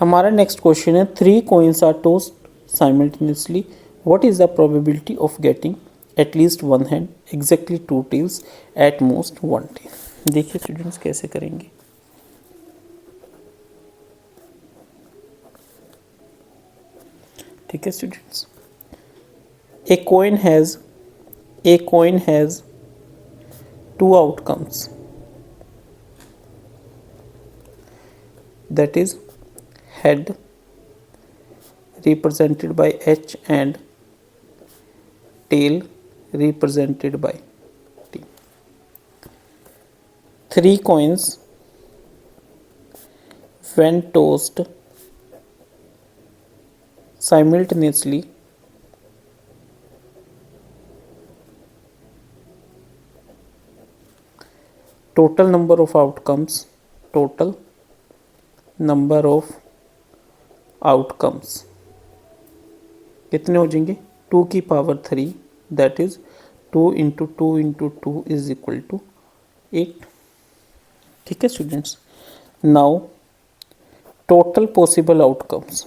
हमारा next question है, 3 coins are tossed simultaneously, what is the probability of getting at least 1 head, exactly 2 tails, at most 1 tail. देखिए students कैसे करेंगे। ठीक है students, a coin has 2 outcomes, that is head represented by H and tail represented by T. 3 coins when tossed simultaneously total number of outcomes कितने हो जाएंगे, 2 की power 3, that is 2 into 2 into 2 is equal to 8। ठीक है students, now total possible outcomes.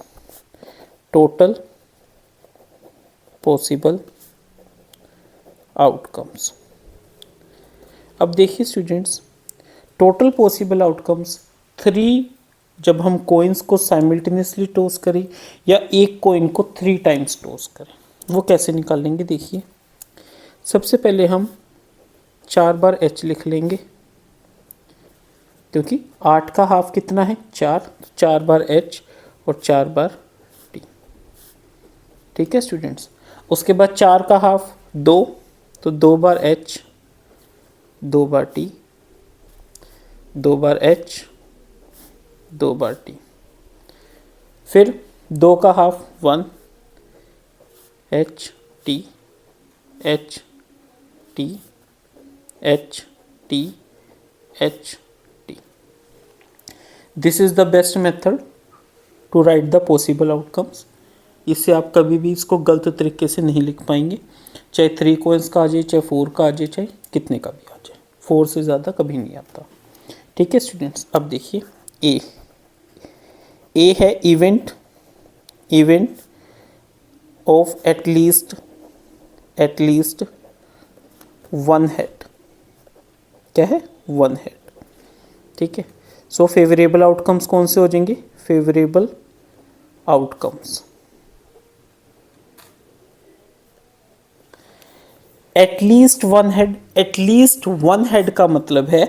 अब देखिए students, total possible outcomes 3, जब हम कोइंस को साइमल्टेनियसली टॉस करें या एक कोइन को 3 टाइम्स टॉस करें, वो कैसे निकालेंगे। देखिए सबसे पहले हम 4 बार H लिख लेंगे, क्योंकि 8 का हाफ कितना है 4, 4 बार H और 4 बार T। ठीक है स्टूडेंट्स, उसके बाद 4 का हाफ 2, तो 2 बार H, 2 बार T, 2 बार H, 2 बार T। फिर 2 का half 1, H T H T H T H T। This is the best method to write the possible outcomes. इससे आप कभी भी इसको गलत तरीके से नहीं लिख पाएंगे, चाहे 3 कोइंस का आ जाए, चाहे 4 का आ जाए, चाहे कितने का भी आ जाए, 4 से ज़्यादा कभी नहीं आता। ठीक है स्टूडेंट्स, अब देखिए ए है इवेंट ऑफ एटलीस्ट 1 हेड। क्या है, 1 हेड। ठीक है, सो फेवरेबल आउटकम्स कौन से हो जाएंगे, फेवरेबल आउटकम्स एटलीस्ट 1 हेड का मतलब है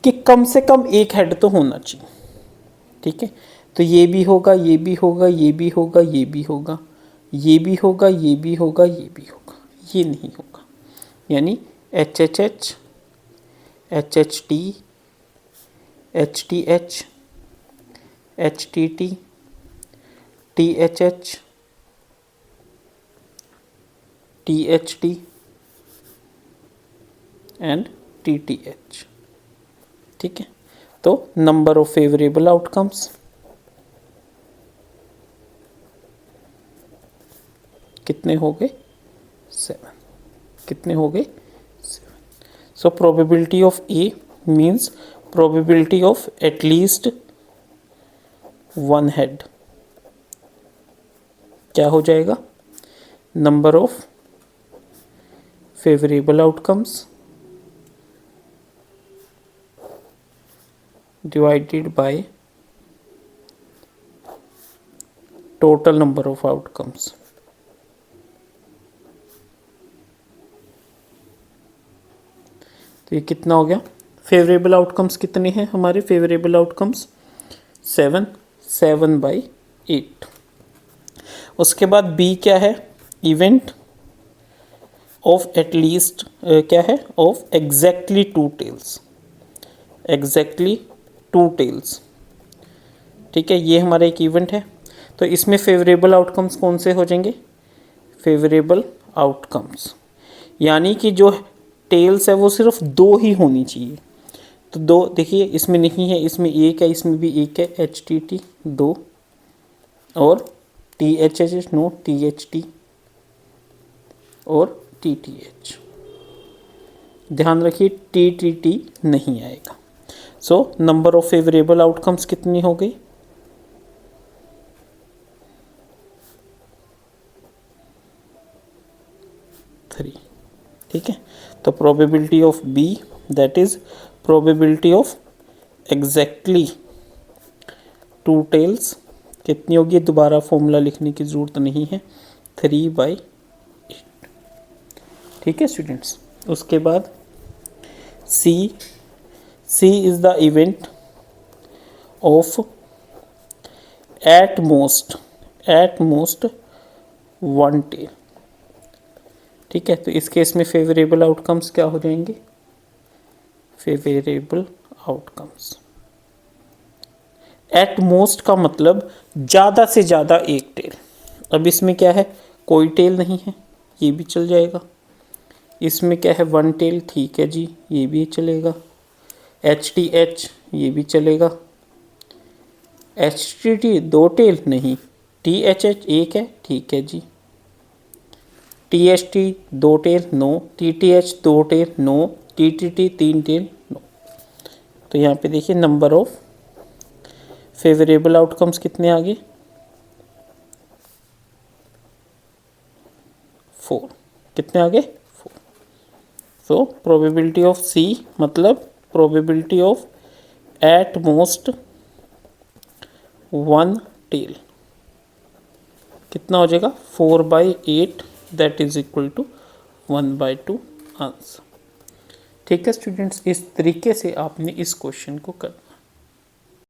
कि कम से कम एक हेड तो होना चाहिए। ठीक है, तो ये भी होगा, ये भी होगा, ये भी होगा, ये भी होगा, ये भी होगा, ये भी होगा, ये भी होगा, ये नहीं होगा। यानी HHH, HHT, HTH, HTT, THH, THT and TTH। ठीक है, तो नंबर ऑफ फेवरेबल आउटकम्स कितने हो गए, 7। कितने हो गए, 7। So probability of A means probability of at least 1 head क्या हो जाएगा, number of favourable outcomes divided by total number of outcomes। तो ये कितना हो गया, फेवरेबल आउटकम्स कितने हैं हमारे, फेवरेबल आउटकम्स 7/8। उसके बाद बी क्या है, इवेंट ऑफ एटलीस्ट क्या है, of exactly 2 tails, exactly 2 tails. ठीक है, ये हमारा एक इवेंट है, तो इसमें फेवरेबल आउटकम्स कौन से हो जाएंगे, फेवरेबल आउटकम्स यानी कि जो टेल्स है वो सिर्फ 2 ही होनी चाहिए। तो 2 देखिए इसमें नहीं है, इसमें 1 है, इसमें भी 1 है, HTT 2 और THH नो, THT और TTH। ध्यान रखिए TTT नहीं आएगा। So number of favourable outcomes कितनी हो गई, 3। ठीक है, तो probability of B that is probability of exactly 2 tails कितनी होगी, दोबारा फॉर्मूला लिखने की ज़रूरत नहीं है, 3/8। ठीक है स्टूडेंट्स, उसके बाद C is the event of at most 1 tail. ठीक है, तो इस केस में फेवरेबल आउटकम्स क्या हो जाएंगे, फेवरेबल आउटकम्स एट मोस्ट का मतलब ज़्यादा से ज़्यादा एक टेल। अब इसमें क्या है, कोई टेल नहीं है, ये भी चल जाएगा। इसमें क्या है, 1 टेल, ठीक है जी, ये भी चलेगा। HTH ये भी चलेगा। HTT 2 टेल नहीं, THH एक है, ठीक है जी। TST 2 tail no, TTH 2 tail no, TTT 3 tail no. तो यहाँ पे देखिए नंबर ऑफ फेवरेबल आउटकम्स कितने आगे, 4। कितने आगे, 4। सो प्रोबेबिलिटी ऑफ सी मतलब probability of at most 1 tail कितना हो जाएगा, 4/8 that is equal to 1/2 answer. ठीक है स्टूडेंट्स, इस तरीके से आपने इस क्वेश्चन को करना।